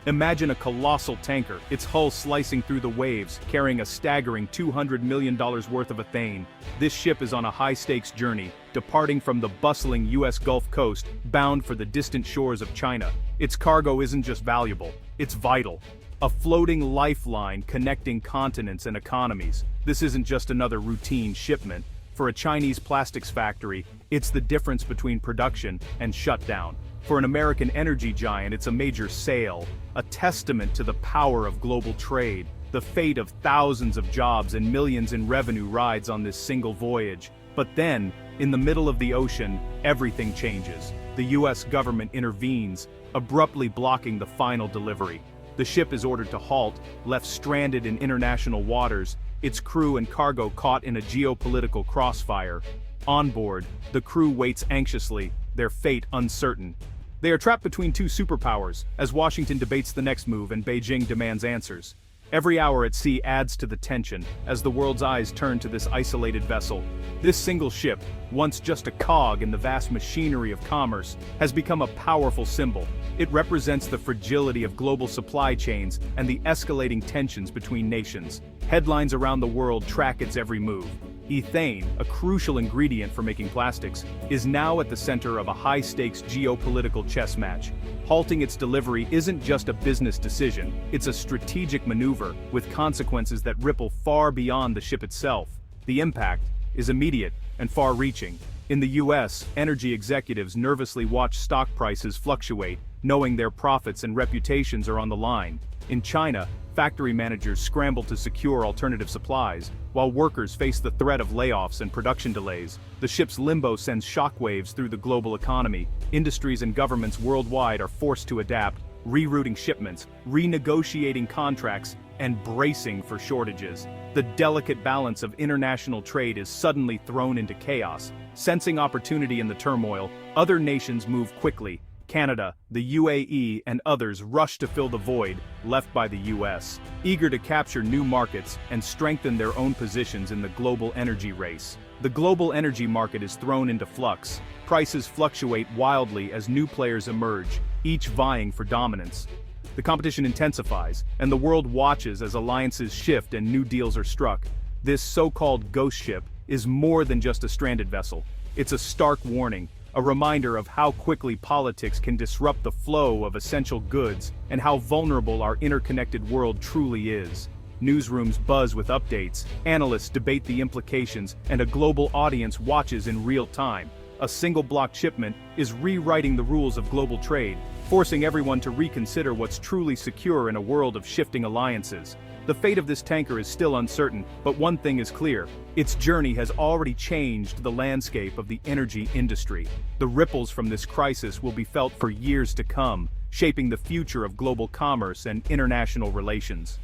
Imagine a colossal tanker, its hull slicing through the waves, carrying a staggering $200 million worth of ethane. This ship is on a high-stakes journey, departing from the bustling US Gulf Coast, bound for the distant shores of China. Its cargo isn't just valuable, it's vital. A floating lifeline connecting continents and economies. This isn't just another routine shipment. For a Chinese plastics factory, it's the difference between production and shutdown. For an American energy giant, it's a major sale, a testament to the power of global trade. The fate of thousands of jobs and millions in revenue rides on this single voyage. But then, in the middle of the ocean, everything changes. The US government intervenes, abruptly blocking the final delivery. The ship is ordered to halt, left stranded in international waters, its crew and cargo caught in a geopolitical crossfire. On board, the crew waits anxiously, their fate uncertain. They are trapped between two superpowers, as Washington debates the next move and Beijing demands answers. Every hour at sea adds to the tension, as the world's eyes turn to this isolated vessel. This single ship, once just a cog in the vast machinery of commerce, has become a powerful symbol. It represents the fragility of global supply chains and the escalating tensions between nations. Headlines around the world track its every move. Ethane, a crucial ingredient for making plastics, is now at the center of a high-stakes geopolitical chess match. Halting its delivery isn't just a business decision, it's a strategic maneuver with consequences that ripple far beyond the ship itself. The impact is immediate and far-reaching. In the US, energy executives nervously watch stock prices fluctuate, knowing their profits and reputations are on the line. In China, factory managers scramble to secure alternative supplies, while workers face the threat of layoffs and production delays. The ship's limbo sends shockwaves through the global economy. Industries and governments worldwide are forced to adapt, rerouting shipments, renegotiating contracts, and bracing for shortages. The delicate balance of international trade is suddenly thrown into chaos. Sensing opportunity in the turmoil, other nations move quickly. Canada, the UAE, and others rush to fill the void left by the US, eager to capture new markets and strengthen their own positions in the global energy race. The global energy market is thrown into flux. Prices fluctuate wildly as new players emerge, each vying for dominance. The competition intensifies, and the world watches as alliances shift and new deals are struck. This so-called ghost ship is more than just a stranded vessel. It's a stark warning, a reminder of how quickly politics can disrupt the flow of essential goods and how vulnerable our interconnected world truly is. Newsrooms buzz with updates, analysts debate the implications, and a global audience watches in real time. A single block shipment is rewriting the rules of global trade, forcing everyone to reconsider what's truly secure in a world of shifting alliances. The fate of this tanker is still uncertain, but one thing is clear. Its journey has already changed the landscape of the energy industry. The ripples from this crisis will be felt for years to come, shaping the future of global commerce and international relations.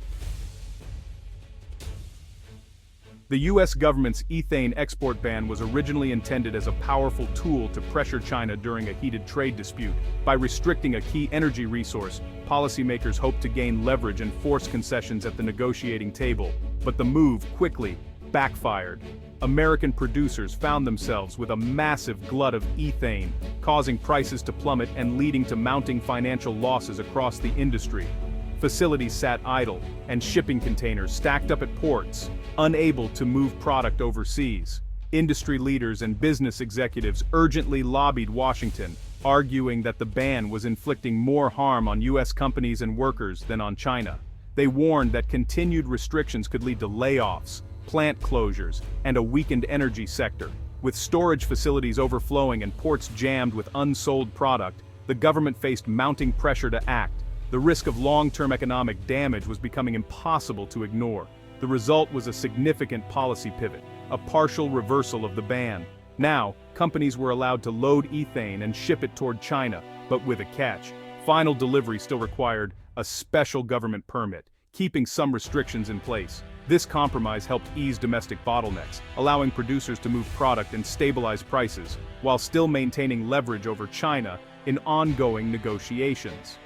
The US government's ethane export ban was originally intended as a powerful tool to pressure China during a heated trade dispute. By restricting a key energy resource, policymakers hoped to gain leverage and force concessions at the negotiating table. But the move quickly backfired. American producers found themselves with a massive glut of ethane, causing prices to plummet and leading to mounting financial losses across the industry. Facilities sat idle, and shipping containers stacked up at ports, unable to move product overseas. Industry leaders and business executives urgently lobbied Washington, arguing that the ban was inflicting more harm on US companies and workers than on China. They warned that continued restrictions could lead to layoffs, plant closures, and a weakened energy sector. With storage facilities overflowing and ports jammed with unsold product, the government faced mounting pressure to act. The risk of long-term economic damage was becoming impossible to ignore. The result was a significant policy pivot, a partial reversal of the ban. Now, companies were allowed to load ethane and ship it toward China, but with a catch. Final delivery still required a special government permit, keeping some restrictions in place. This compromise helped ease domestic bottlenecks, allowing producers to move product and stabilize prices, while still maintaining leverage over China in ongoing negotiations.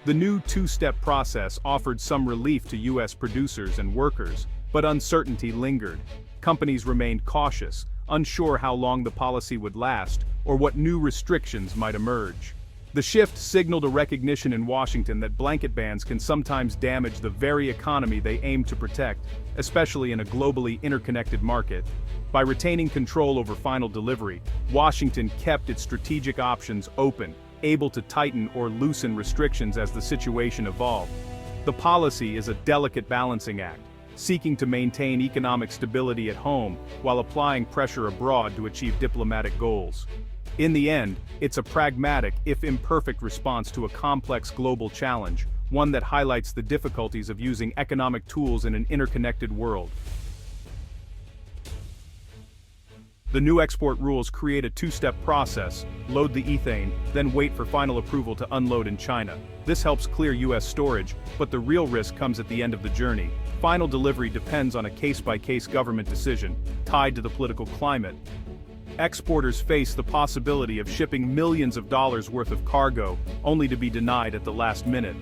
The new two-step process offered some relief to US producers and workers, but uncertainty lingered. Companies remained cautious, unsure how long the policy would last or what new restrictions might emerge. The shift signaled a recognition in Washington that blanket bans can sometimes damage the very economy they aim to protect, especially in a globally interconnected market. By retaining control over final delivery, Washington kept its strategic options open, able to tighten or loosen restrictions as the situation evolved. The policy is a delicate balancing act, seeking to maintain economic stability at home while applying pressure abroad to achieve diplomatic goals. In the end, it's a pragmatic, if imperfect, response to a complex global challenge, one that highlights the difficulties of using economic tools in an interconnected world. The new export rules create a two-step process: load the ethane, then wait for final approval to unload in China. This helps clear U.S. storage, but the real risk comes at the end of the journey. Final delivery depends on a case-by-case government decision, tied to the political climate. Exporters face the possibility of shipping millions of dollars worth of cargo, only to be denied at the last minute.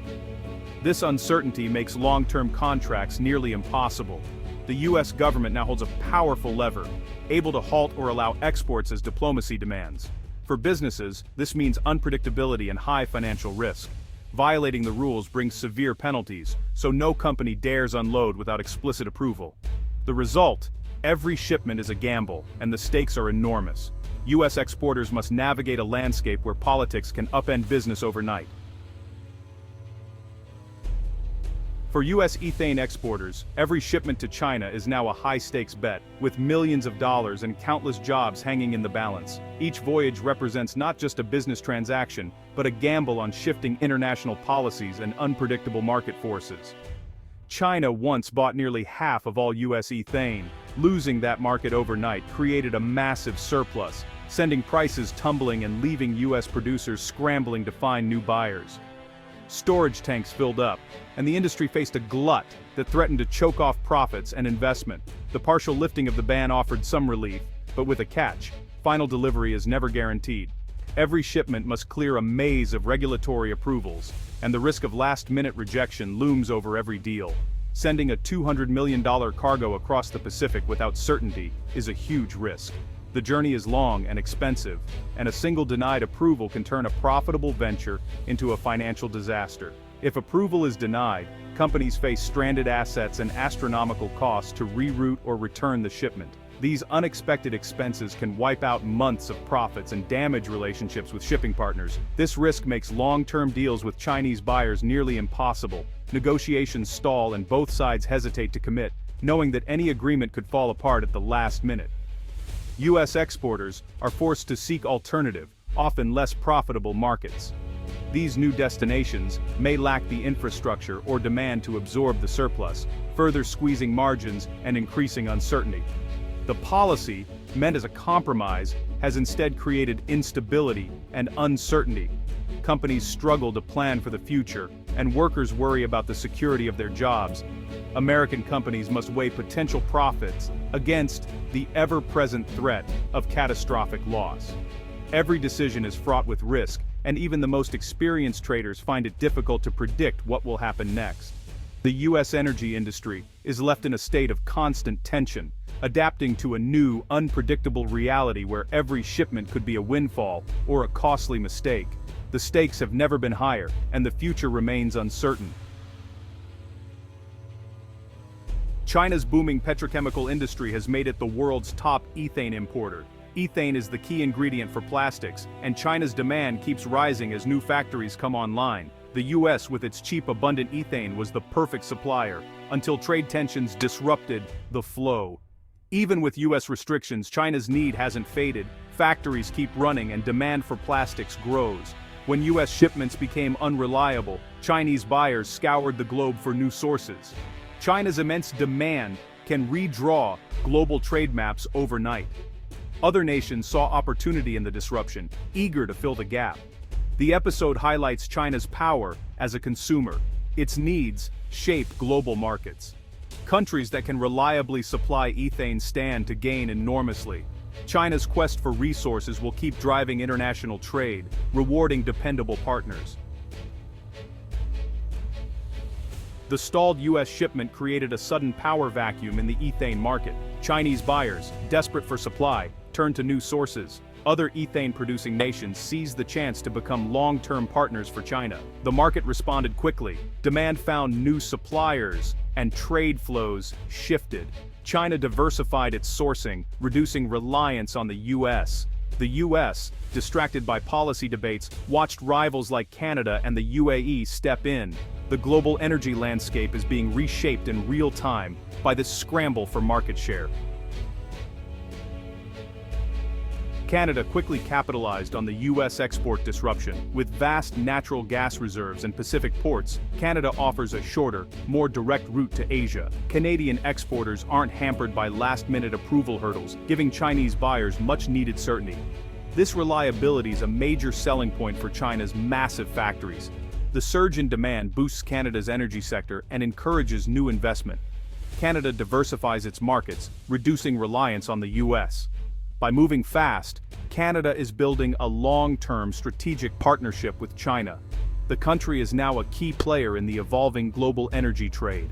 This uncertainty makes long-term contracts nearly impossible. The U.S. government now holds a powerful lever, able to halt or allow exports as diplomacy demands. For businesses, this means unpredictability and high financial risk. Violating the rules brings severe penalties, so no company dares unload without explicit approval. The result? Every shipment is a gamble, and the stakes are enormous. U.S. exporters must navigate a landscape where politics can upend business overnight. For U.S. ethane exporters, every shipment to China is now a high-stakes bet, with millions of dollars and countless jobs hanging in the balance. Each voyage represents not just a business transaction, but a gamble on shifting international policies and unpredictable market forces. China once bought nearly half of all U.S. ethane. Losing that market overnight created a massive surplus, sending prices tumbling and leaving U.S. producers scrambling to find new buyers. Storage tanks filled up, and the industry faced a glut that threatened to choke off profits and investment. The partial lifting of the ban offered some relief, but with a catch: final delivery is never guaranteed. Every shipment must clear a maze of regulatory approvals, and the risk of last-minute rejection looms over every deal. Sending a $200 million cargo across the Pacific without certainty is a huge risk. The journey is long and expensive, and a single denied approval can turn a profitable venture into a financial disaster. If approval is denied, companies face stranded assets and astronomical costs to reroute or return the shipment. These unexpected expenses can wipe out months of profits and damage relationships with shipping partners. This risk makes long-term deals with Chinese buyers nearly impossible. Negotiations stall and both sides hesitate to commit, knowing that any agreement could fall apart at the last minute. U.S. exporters are forced to seek alternative, often less profitable markets. These new destinations may lack the infrastructure or demand to absorb the surplus, further squeezing margins and increasing uncertainty. The policy, meant as a compromise, has instead created instability and uncertainty. Companies struggle to plan for the future, and workers worry about the security of their jobs. American companies must weigh potential profits against the ever-present threat of catastrophic loss. Every decision is fraught with risk, and even the most experienced traders find it difficult to predict what will happen next. The U.S. energy industry is left in a state of constant tension, adapting to a new, unpredictable reality where every shipment could be a windfall or a costly mistake. The stakes have never been higher, and the future remains uncertain. China's booming petrochemical industry has made it the world's top ethane importer. Ethane is the key ingredient for plastics, and China's demand keeps rising as new factories come online. The U.S., with its cheap, abundant ethane, was the perfect supplier, until trade tensions disrupted the flow. Even with U.S. restrictions, China's need hasn't faded. Factories keep running and demand for plastics grows. When U.S. shipments became unreliable, Chinese buyers scoured the globe for new sources. China's immense demand can redraw global trade maps overnight. Other nations saw opportunity in the disruption, eager to fill the gap. The episode highlights China's power as a consumer. Its needs shape global markets. Countries that can reliably supply ethane stand to gain enormously. China's quest for resources will keep driving international trade, rewarding dependable partners. The stalled U.S. shipment created a sudden power vacuum in the ethane market. Chinese buyers, desperate for supply, turned to new sources. Other ethane-producing nations seized the chance to become long-term partners for China. The market responded quickly, demand found new suppliers, and trade flows shifted. China diversified its sourcing, reducing reliance on the US. The US, distracted by policy debates, watched rivals like Canada and the UAE step in. The global energy landscape is being reshaped in real time by this scramble for market share. Canada quickly capitalized on the US export disruption. With vast natural gas reserves and Pacific ports, Canada offers a shorter, more direct route to Asia. Canadian exporters aren't hampered by last-minute approval hurdles, giving Chinese buyers much-needed certainty. This reliability is a major selling point for China's massive factories. The surge in demand boosts Canada's energy sector and encourages new investment. Canada diversifies its markets, reducing reliance on the US. By moving fast, Canada is building a long-term strategic partnership with China. The country is now a key player in the evolving global energy trade.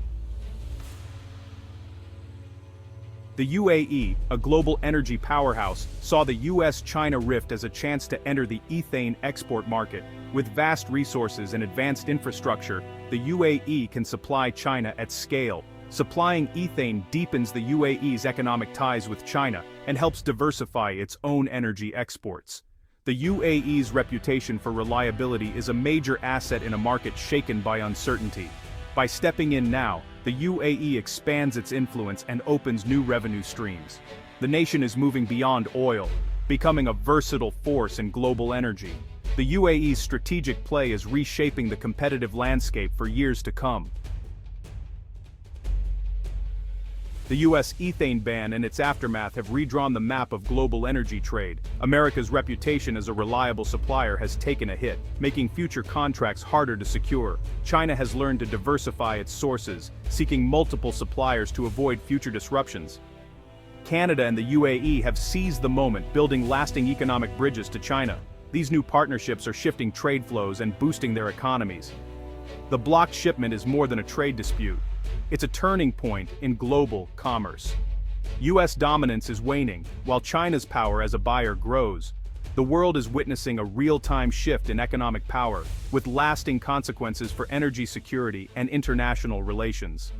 The UAE, a global energy powerhouse, saw the US-China rift as a chance to enter the ethane export market. With vast resources and advanced infrastructure, the UAE can supply China at scale. Supplying ethane deepens the UAE's economic ties with China and helps diversify its own energy exports. The UAE's reputation for reliability is a major asset in a market shaken by uncertainty. By stepping in now, the UAE expands its influence and opens new revenue streams. The nation is moving beyond oil, becoming a versatile force in global energy. The UAE's strategic play is reshaping the competitive landscape for years to come. The US ethane ban and its aftermath have redrawn the map of global energy trade. America's reputation as a reliable supplier has taken a hit, making future contracts harder to secure. China has learned to diversify its sources, seeking multiple suppliers to avoid future disruptions. Canada and the UAE have seized the moment, building lasting economic bridges to China. These new partnerships are shifting trade flows and boosting their economies. The blocked shipment is more than a trade dispute. It's a turning point in global commerce. US dominance is waning, while China's power as a buyer grows. The world is witnessing a real-time shift in economic power, with lasting consequences for energy security and international relations.